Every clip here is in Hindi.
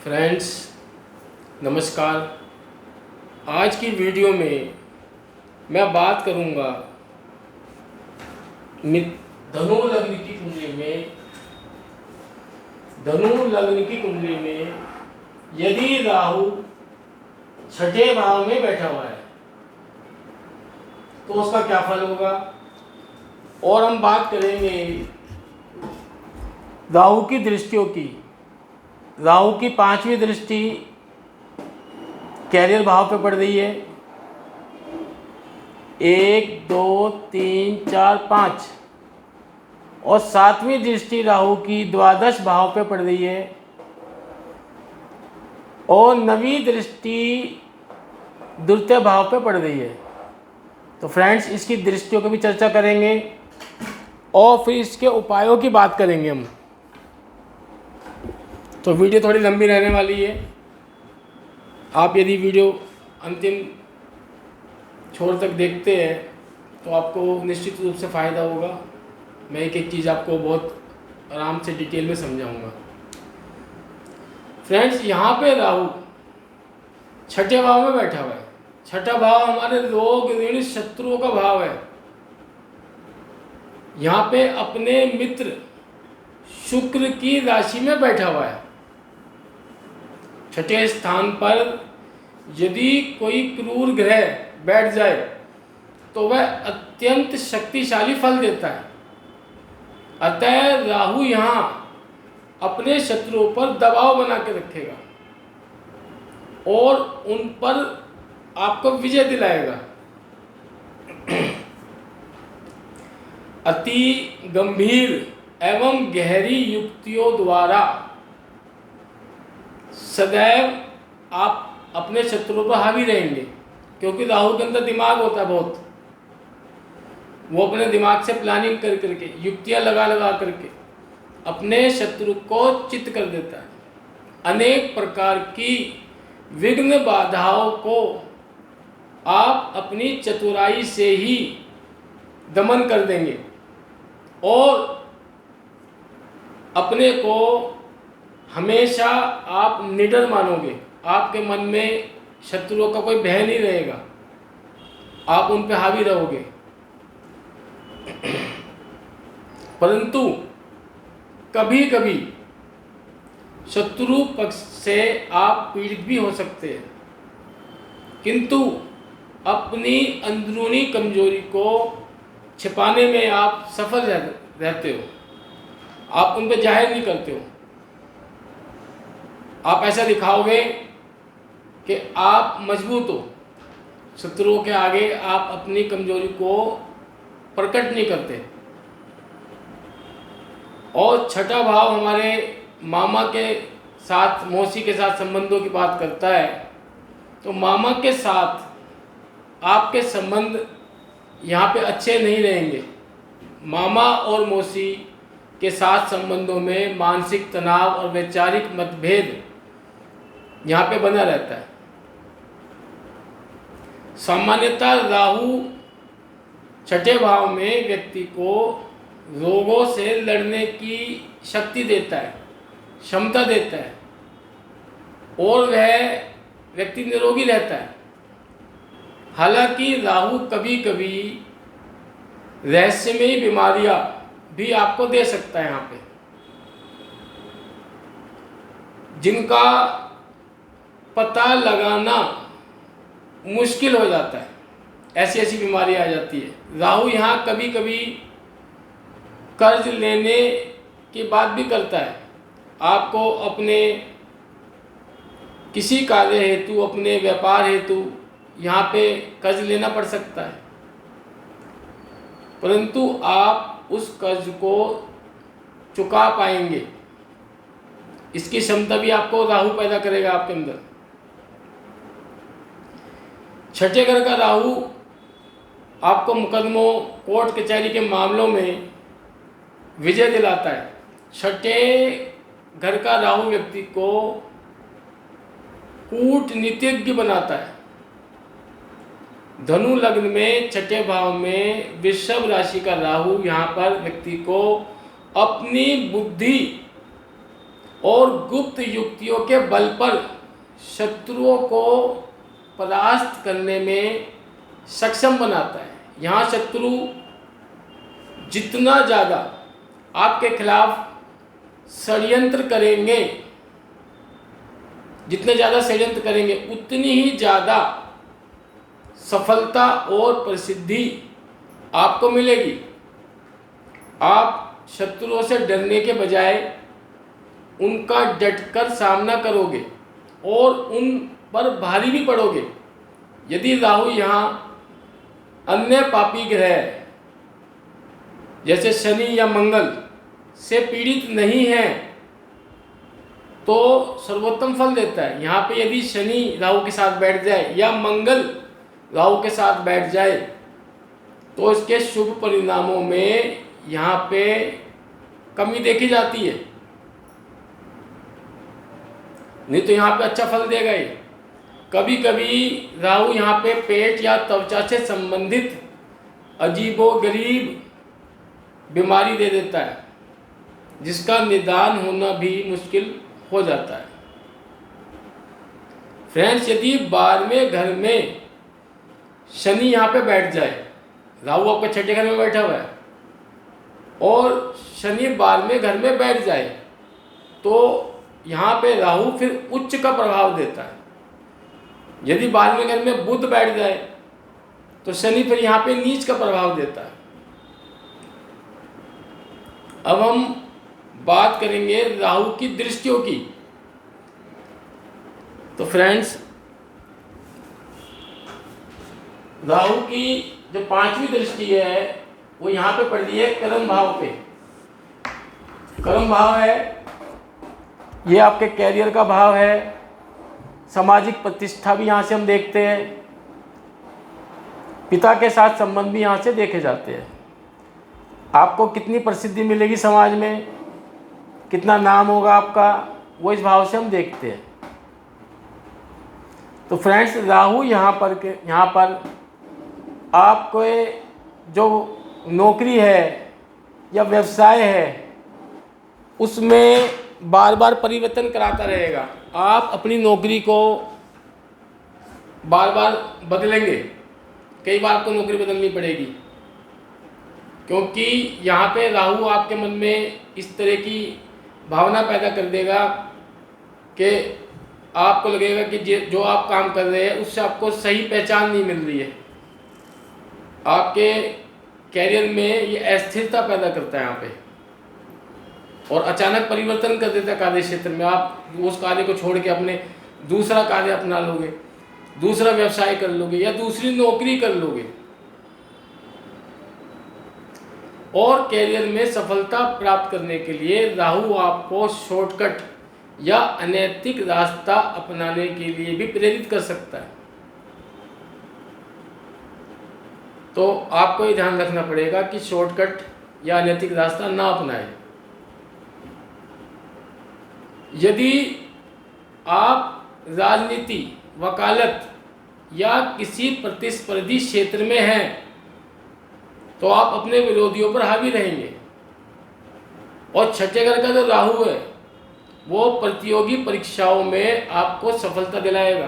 फ्रेंड्स नमस्कार। आज की वीडियो में मैं बात करूंगा धनु लग्न की कुंडली में यदि राहु छठे भाव में बैठा हुआ है तो उसका क्या फल होगा। और हम बात करेंगे राहु की दृष्टियों की। राहु की 5वीं दृष्टि कैरियर भाव पे पड़ रही है। 1 2 3 4 5 और 7वीं दृष्टि राहु की द्वादश भाव पे पड़ रही है और 9वीं दृष्टि द्वितीय भाव पे पड़ रही है। तो फ्रेंड्स इसकी दृष्टियों की भी चर्चा करेंगे और फिर इसके उपायों की बात करेंगे हम। तो वीडियो थोड़ी लंबी रहने वाली है। आप यदि वीडियो अंतिम छोर तक देखते हैं तो आपको निश्चित रूप से फ़ायदा होगा। मैं एक एक चीज़ आपको बहुत आराम से डिटेल में समझाऊंगा। फ्रेंड्स यहाँ पे राहु छठे भाव में बैठा हुआ है। छठा भाव हमारे रोग ऋण शत्रुओं का भाव है। यहाँ पे अपने मित्र शुक्र की राशि में बैठा हुआ है। छठे स्थान पर यदि कोई क्रूर ग्रह बैठ जाए तो वह अत्यंत शक्तिशाली फल देता है। अतः राहु यहाँ अपने शत्रुओं पर दबाव बना के रखेगा और उन पर आपको विजय दिलाएगा। अति गंभीर एवं गहरी युक्तियों द्वारा सदैव आप अपने शत्रुओं पर हावी रहेंगे, क्योंकि राहु के अंदर दिमाग होता है बहुत। वो अपने दिमाग से प्लानिंग कर करके युक्तियां लगा लगा करके अपने शत्रु को चित्त कर देता है। अनेक प्रकार की विघ्न बाधाओं को आप अपनी चतुराई से ही दमन कर देंगे और अपने को हमेशा आप निडर मानोगे। आपके मन में शत्रुओं का कोई भय नहीं रहेगा, आप उन पे हावी रहोगे। परंतु कभी कभी शत्रु पक्ष से आप पीड़ित भी हो सकते हैं, किंतु अपनी अंदरूनी कमजोरी को छिपाने में आप सफल रहते हो। आप उन पर जाहिर नहीं करते हो। आप ऐसा दिखाओगे कि आप मजबूत हो। शत्रुओं के आगे आप अपनी कमजोरी को प्रकट नहीं करते। और छठा भाव हमारे मामा के साथ, मौसी के साथ संबंधों की बात करता है। तो मामा के साथ आपके संबंध यहाँ पे अच्छे नहीं रहेंगे। मामा और मौसी के साथ संबंधों में मानसिक तनाव और वैचारिक मतभेद यहाँ पे बना रहता है। सामान्यतः राहु छठे भाव में व्यक्ति को रोगों से लड़ने की शक्ति देता है, क्षमता देता है और वह व्यक्ति निरोगी रहता है। हालांकि राहु कभी कभी रहस्यमयी बीमारियां भी आपको दे सकता है यहाँ पे, जिनका पता लगाना मुश्किल हो जाता है। ऐसी ऐसी बीमारी आ जाती है। राहु यहाँ कभी कभी कर्ज लेने की बात भी करता है। आपको अपने किसी कार्य हेतु, अपने व्यापार हेतु यहाँ पे कर्ज लेना पड़ सकता है, परंतु आप उस कर्ज को चुका पाएंगे। इसकी क्षमता भी आपको राहु पैदा करेगा आपके अंदर। छठे घर का राहु आपको मुकदमों, कोर्ट कचहरी के मामलों में विजय दिलाता है। छठे घर का राहु व्यक्ति को कूटनीतिज्ञ बनाता है। धनु लग्न में छठे भाव में वृषभ राशि का राहु यहाँ पर व्यक्ति को अपनी बुद्धि और गुप्त युक्तियों के बल पर शत्रुओं को परास्त करने में सक्षम बनाता है। यहाँ शत्रु जितना ज़्यादा आपके खिलाफ षड्यंत्र करेंगे, जितने ज़्यादा षड्यंत्र करेंगे उतनी ही ज़्यादा सफलता और प्रसिद्धि आपको मिलेगी। आप शत्रुओं से डरने के बजाय उनका डटकर सामना करोगे और उन पर भारी भी पड़ोगे। यदि राहु यहाँ अन्य पापी ग्रह जैसे शनि या मंगल से पीड़ित नहीं है तो सर्वोत्तम फल देता है। यहाँ पे यदि शनि राहु के साथ बैठ जाए या मंगल राहु के साथ बैठ जाए तो इसके शुभ परिणामों में यहाँ पे कमी देखी जाती है, नहीं तो यहाँ पे अच्छा फल देगा ये। कभी कभी राहु यहाँ पे पेट या त्वचा से संबंधित अजीबोगरीब बीमारी दे देता है, जिसका निदान होना भी मुश्किल हो जाता है। फ्रेंड्स, यदि 12वें घर में शनि यहाँ पे बैठ जाए, राहु आपके छठे घर में बैठा हुआ है और शनि 12वें घर में बैठ जाए तो यहाँ पे राहु फिर उच्च का प्रभाव देता है। यदि 12वें घर में बुध बैठ जाए तो शनि फिर यहाँ पे नीच का प्रभाव देता है। अब हम बात करेंगे राहु की दृष्टियों की। तो फ्रेंड्स, राहु की जो 5वीं दृष्टि है वो यहाँ पे पड़ रही है कर्म भाव पे। कर्म भाव है, ये आपके कैरियर का भाव है। सामाजिक प्रतिष्ठा भी यहाँ से हम देखते हैं, पिता के साथ संबंध भी यहाँ से देखे जाते हैं। आपको कितनी प्रसिद्धि मिलेगी समाज में, कितना नाम होगा आपका, वो इस भाव से हम देखते हैं। तो फ्रेंड्स, राहु यहाँ पर आपको जो नौकरी है या व्यवसाय है उसमें बार बार परिवर्तन कराता रहेगा। आप अपनी नौकरी को बार बार बदलेंगे, कई बार आपको नौकरी बदलनी पड़ेगी, क्योंकि यहाँ पे राहु आपके मन में इस तरह की भावना पैदा कर देगा कि आपको लगेगा कि जो आप काम कर रहे हैं उससे आपको सही पहचान नहीं मिल रही है। आपके कैरियर में ये अस्थिरता पैदा करता है यहाँ पे, और अचानक परिवर्तन कर देता है कार्य क्षेत्र में। आप उस कार्य को छोड़ के अपने दूसरा कार्य अपना लोगे, दूसरा व्यवसाय कर लोगे या दूसरी नौकरी कर लोगे। और कैरियर में सफलता प्राप्त करने के लिए राहु आपको शॉर्टकट या अनैतिक रास्ता अपनाने के लिए भी प्रेरित कर सकता है। तो आपको ये ध्यान रखना पड़ेगा कि शॉर्टकट या अनैतिक रास्ता ना अपनाएं। यदि आप राजनीति, वकालत या किसी प्रतिस्पर्धी क्षेत्र में हैं तो आप अपने विरोधियों पर हावी रहेंगे। और छठे घर का जो राहु है वो प्रतियोगी परीक्षाओं में आपको सफलता दिलाएगा।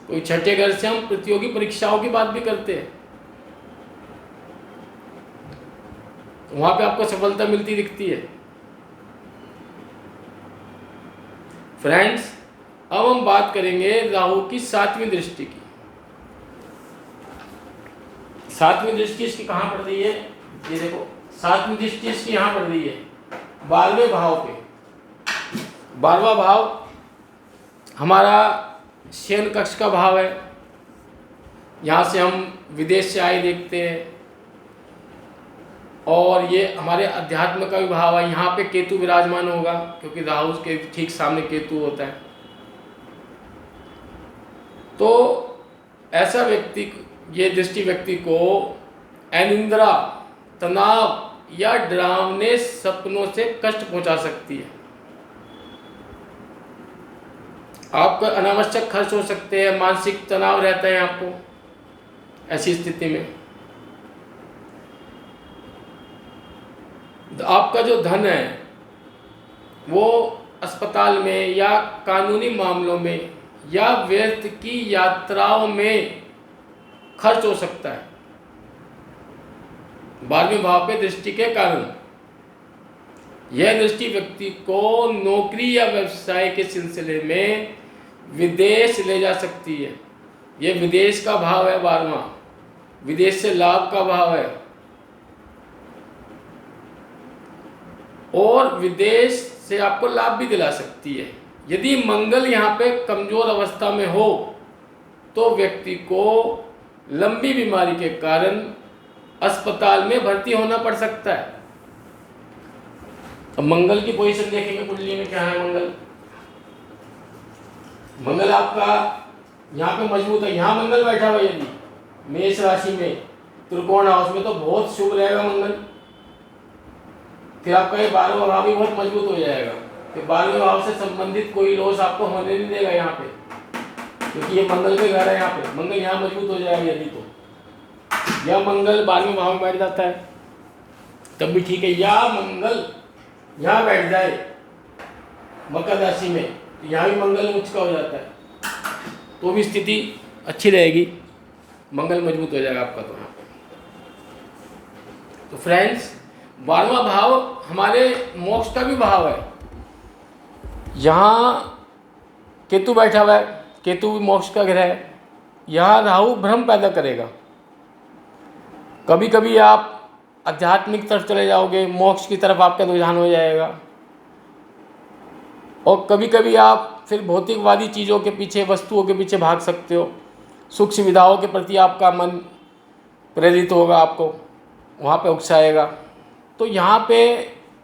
कोई छठे घर से हम प्रतियोगी परीक्षाओं की बात भी करते हैं, तो वहां पे आपको सफलता मिलती दिखती है। फ्रेंड्स, अब हम बात करेंगे राहु की 7वीं दृष्टि की। 7वीं दृष्टि इसकी कहाँ पड़ रही है? ये देखो, 7वीं दृष्टि इसकी यहाँ पड़ रही है 12वें भाव पे। 12वां भाव हमारा शयन कक्ष का भाव है। यहाँ से हम विदेश से आए देखते हैं, और ये हमारे अध्यात्म का भी भाव है। यहाँ पे केतु विराजमान होगा, क्योंकि राहु के ठीक सामने केतु होता है। तो ऐसा व्यक्ति, ये दृष्टि व्यक्ति को अनिद्रा, तनाव या डरावने सपनों से कष्ट पहुंचा सकती है। आपको अनावश्यक खर्च हो सकते हैं, मानसिक तनाव रहता है आपको ऐसी स्थिति में। आपका जो धन है वो अस्पताल में या कानूनी मामलों में या व्यर्थ की यात्राओं में खर्च हो सकता है 12वें भाव पे दृष्टि के कारण। यह दृष्टि व्यक्ति को नौकरी या व्यवसाय के सिलसिले में विदेश ले जा सकती है। यह विदेश का भाव है 12वां, विदेश से लाभ का भाव है। और विदेश से आपको लाभ भी दिला सकती है। यदि मंगल यहाँ पे कमजोर अवस्था में हो तो व्यक्ति को लंबी बीमारी के कारण अस्पताल में भर्ती होना पड़ सकता है। अब मंगल की पोजीशन देखेंगे कुंडली में क्या है। मंगल आपका यहाँ पे मजबूत है, यहाँ मंगल बैठा हुआ यदि मेष राशि में त्रिकोण हाउस में तो बहुत शुभ रहेगा मंगल। फिर आपका ये 12वां भाव भी बहुत मजबूत हो जाएगा। फिर 12वें भाव से संबंधित कोई लॉस आपको होने नहीं देगा यहाँ पे, क्योंकि ये मंगल के घर है। यहाँ पे मंगल यहाँ मजबूत हो जाएगा यदि तो, या मंगल 12वें भाव में बैठ जाता है तब भी ठीक है, या मंगल यहाँ बैठ जाए मकर राशि में, यहाँ भी मंगल उच्च का हो जाता है तो भी स्थिति अच्छी रहेगी, मंगल मजबूत हो जाएगा आपका। तो फ्रेंड्स 12वां भाव हमारे मोक्ष का भी भाव है। यहाँ केतु बैठा हुआ है, केतु भी मोक्ष का ग्रह है। यहाँ राहु भ्रम पैदा करेगा। कभी कभी आप आध्यात्मिक तरफ चले जाओगे, मोक्ष की तरफ आपका रुझान हो जाएगा, और कभी कभी आप फिर भौतिकवादी चीज़ों के पीछे, वस्तुओं के पीछे भाग सकते हो। सुख सुविधाओं के प्रति आपका मन प्रेरित होगा, आपको वहाँ पे उकसाएगा। तो यहाँ पे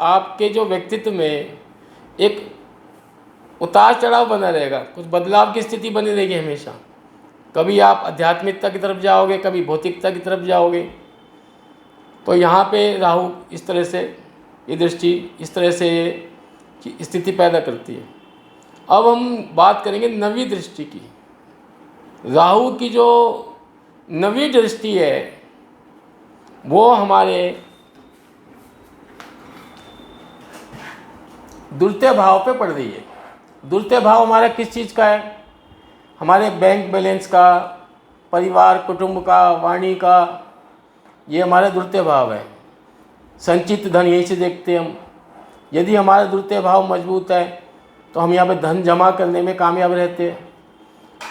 आपके जो व्यक्तित्व में एक उतार चढ़ाव बना रहेगा, कुछ बदलाव की स्थिति बनी रहेगी हमेशा। कभी आप आध्यात्मिकता की तरफ जाओगे, कभी भौतिकता की तरफ जाओगे। तो यहाँ पे राहु इस तरह से, ये दृष्टि इस तरह से की स्थिति पैदा करती है। अब हम बात करेंगे नवी दृष्टि की। राहु की जो नवी दृष्टि है वो हमारे द्वितीय भाव पे पड़ रही है। द्वितीय भाव हमारा किस चीज़ का है? हमारे बैंक बैलेंस का, परिवार कुटुंब का, वाणी का, ये हमारा द्वितीय भाव है। संचित धन यहीं से देखते हैं हम। यदि हमारा द्वितीय भाव मजबूत है तो हम यहाँ पे धन जमा करने में कामयाब रहते हैं।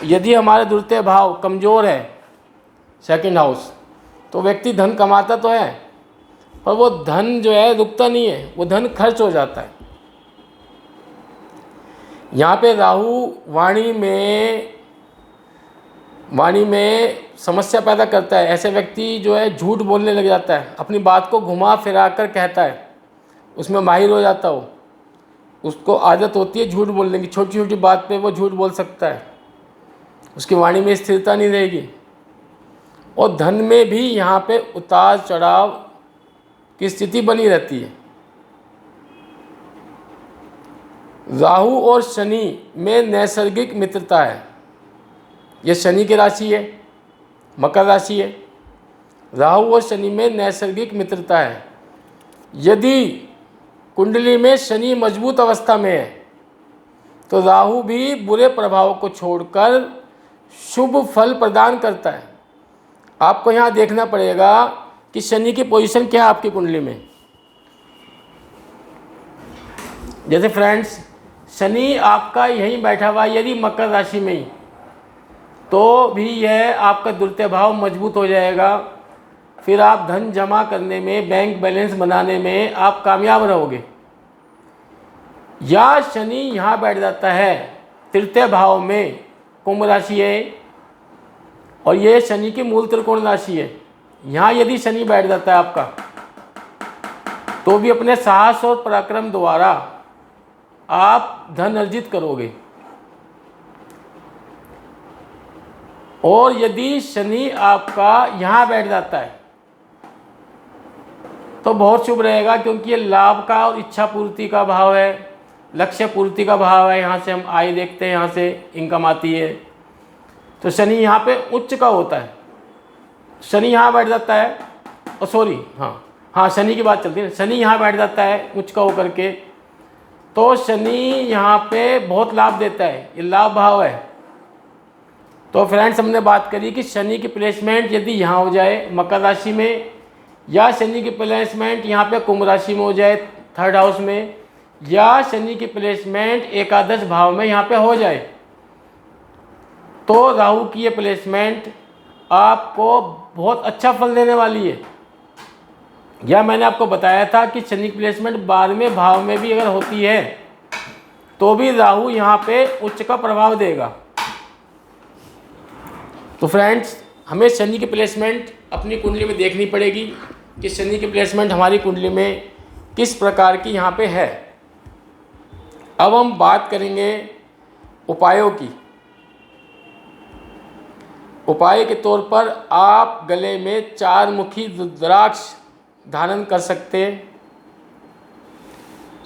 यदि हमारा द्वितीय भाव कमज़ोर है, सेकंड हाउस, तो व्यक्ति धन कमाता तो है पर वो धन जो है रुकता नहीं है, वो धन खर्च हो जाता है। यहाँ पे राहु वाणी में समस्या पैदा करता है। ऐसे व्यक्ति जो है झूठ बोलने लग जाता है, अपनी बात को घुमा फिरा कर कहता है, उसमें माहिर हो जाता हो। उसको आदत होती है झूठ बोलने की, छोटी छोटी बात पे वो झूठ बोल सकता है, उसकी वाणी में स्थिरता नहीं रहेगी। और धन में भी यहाँ पे उतार चढ़ाव की स्थिति बनी रहती है। राहु और शनि में नैसर्गिक मित्रता है। यह शनि की राशि है, मकर राशि है। राहु और शनि में नैसर्गिक मित्रता है। यदि कुंडली में शनि मजबूत अवस्था में है तो राहु भी बुरे प्रभाव को छोड़कर शुभ फल प्रदान करता है। आपको यहाँ देखना पड़ेगा कि शनि की पोजीशन क्या है आपकी कुंडली में। जैसे फ्रेंड्स, शनि आपका यहीं बैठा हुआ यदि मकर राशि में ही, तो भी यह आपका द्वितीय भाव मजबूत हो जाएगा। फिर आप धन जमा करने में, बैंक बैलेंस बनाने में आप कामयाब रहोगे। या शनि यहाँ बैठ जाता है तृतीय भाव में, कुंभ राशि है और ये शनि की मूल त्रिकोण राशि है। यहाँ यदि शनि बैठ जाता है आपका, तो भी अपने साहस और पराक्रम द्वारा आप धन अर्जित करोगे। और यदि शनि आपका यहाँ बैठ जाता है तो बहुत शुभ रहेगा, क्योंकि ये लाभ का और इच्छा पूर्ति का भाव है, लक्ष्य पूर्ति का भाव है। यहाँ से हम आय देखते हैं, यहाँ से इनकम आती है। तो शनि यहाँ पे उच्च का होता है। शनि यहाँ बैठ जाता है, शनि की बात चलती है। शनि यहाँ बैठ जाता है उच्च का होकर के, तो शनि यहाँ पे बहुत लाभ देता है, ये लाभ भाव है। तो फ्रेंड्स हमने बात करी कि शनि की प्लेसमेंट यदि यहाँ हो जाए मकर राशि में, या शनि की प्लेसमेंट यहाँ पे कुंभ राशि में हो जाए 3rd हाउस में, या शनि की प्लेसमेंट एकादश भाव में यहाँ पे हो जाए, तो राहु की ये प्लेसमेंट आपको बहुत अच्छा फल देने वाली है। या मैंने आपको बताया था कि शनि की प्लेसमेंट 12वें भाव में भी अगर होती है तो भी राहु यहाँ पे उच्च का प्रभाव देगा। तो फ्रेंड्स हमें शनि की प्लेसमेंट अपनी कुंडली में देखनी पड़ेगी कि शनि की प्लेसमेंट हमारी कुंडली में किस प्रकार की यहाँ पे है। अब हम बात करेंगे उपायों की। उपाय के तौर पर आप गले में 4 मुखी रुद्राक्ष धारण कर सकते हैं।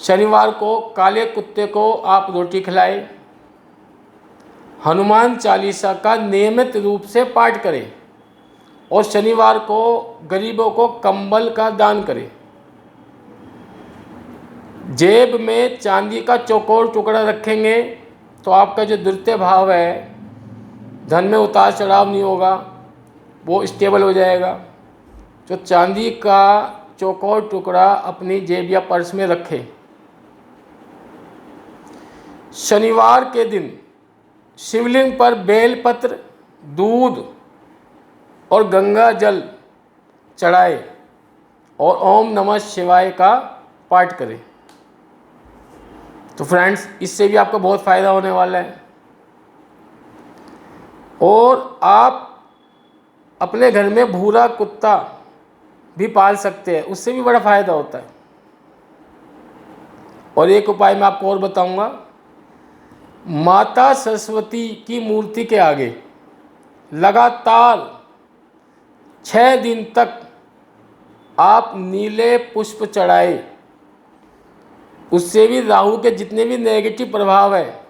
शनिवार को काले कुत्ते को आप रोटी खिलाएं। हनुमान चालीसा का नियमित रूप से पाठ करें और शनिवार को गरीबों को कंबल का दान करें। जेब में चांदी का चौकोर टुकड़ा रखेंगे तो आपका जो द्वितीय भाव है, धन में उतार चढ़ाव नहीं होगा, वो स्टेबल हो जाएगा। जो चांदी का चौकोर टुकड़ा अपनी जेब या पर्स में रखें। शनिवार के दिन शिवलिंग पर बेलपत्र, दूध और गंगा जल चढ़ाए और ओम नमः शिवाय का पाठ करें। तो फ्रेंड्स इससे भी आपको बहुत फ़ायदा होने वाला है। और आप अपने घर में भूरा कुत्ता भी पाल सकते हैं, उससे भी बड़ा फ़ायदा होता है। और एक उपाय मैं आपको और बताऊंगा। माता सरस्वती की मूर्ति के आगे लगातार 6 दिन तक आप नीले पुष्प चढ़ाए, उससे भी राहु के जितने भी नेगेटिव प्रभाव है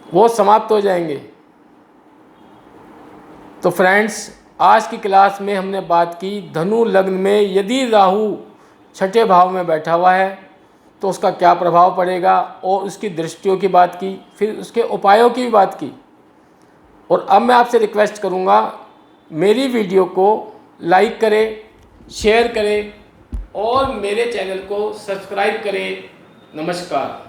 वो समाप्त हो जाएंगे। तो फ्रेंड्स आज की क्लास में हमने बात की धनु लग्न में यदि राहु 6ठे भाव में बैठा हुआ है तो उसका क्या प्रभाव पड़ेगा, और उसकी दृष्टियों की बात की, फिर उसके उपायों की भी बात की। और अब मैं आपसे रिक्वेस्ट करूंगा मेरी वीडियो को लाइक करें, शेयर करें और मेरे चैनल को सब्सक्राइब करें। नमस्कार।